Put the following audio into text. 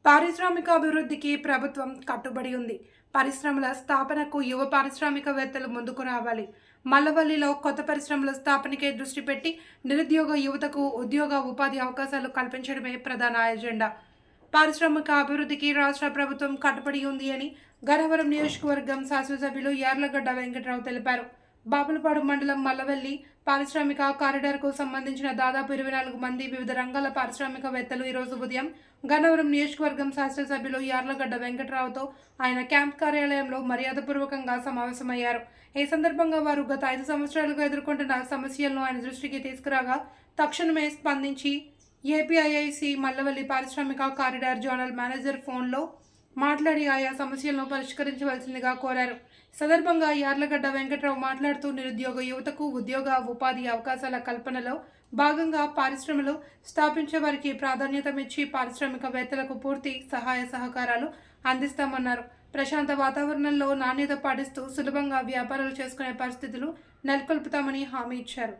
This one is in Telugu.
పారిశ్రామికాభివృద్ధికి ప్రభుత్వం కట్టుబడి ఉంది. పరిశ్రమల స్థాపనకు యువ పారిశ్రామికవేత్తలు ముందుకు రావాలి. మల్లవల్లిలో కొత్త పరిశ్రమల స్థాపనకే దృష్టి పెట్టి నిరుద్యోగ యువతకు ఉద్యోగ ఉపాధి అవకాశాలు కల్పించడమే ప్రధాన ఎజెండా. పారిశ్రామిక అభివృద్ధికి రాష్ట్ర ప్రభుత్వం కట్టుబడి ఉంది అని గన్నవరం నియోజకవర్గం శాసనసభ్యులు యార్లగడ్డ వెంకట్రావు తెలిపారు. బాపులపాడు మండలం మల్లవల్లి పారిశ్రామిక కారిడార్కు సంబంధించిన దాదాపు 24 మంది వివిధ రంగాల పారిశ్రామికవేత్తలు ఈరోజు ఉదయం గన్నవరం నియోజకవర్గం శాసనసభ్యులు యార్లగడ్డ వెంకట్రావుతో ఆయన క్యాంప్ కార్యాలయంలో మర్యాదపూర్వకంగా సమావేశమయ్యారు. ఈ సందర్భంగా వారు గత 5 సంవత్సరాలుగా ఎదుర్కొంటున్న సమస్యలను ఆయన దృష్టికి తీసుకురాగా తక్షణమే స్పందించి ఏపీఐఐసి మల్లవల్లి పారిశ్రామిక కారిడార్ జోనల్ మేనేజర్ ఫోన్లో మాట్లాడి ఆయా సమస్యలను పరిష్కరించవలసిందిగా కోరారు. సందర్భంగా యార్లగడ్డ వెంకట్రావు మాట్లాడుతూ నిరుద్యోగ యువతకు ఉద్యోగ ఉపాధి అవకాశాల కల్పనలో భాగంగా పరిశ్రమలు స్థాపించే వారికి ప్రాధాన్యతనిచ్చి పారిశ్రామికవేత్తలకు పూర్తి సహాయ సహకారాలు అందిస్తామన్నారు. ప్రశాంత వాతావరణంలో నాణ్యత పాటిస్తూ సులభంగా వ్యాపారాలు చేసుకునే పరిస్థితులు నెలకొల్పుతామని హామీ ఇచ్చారు.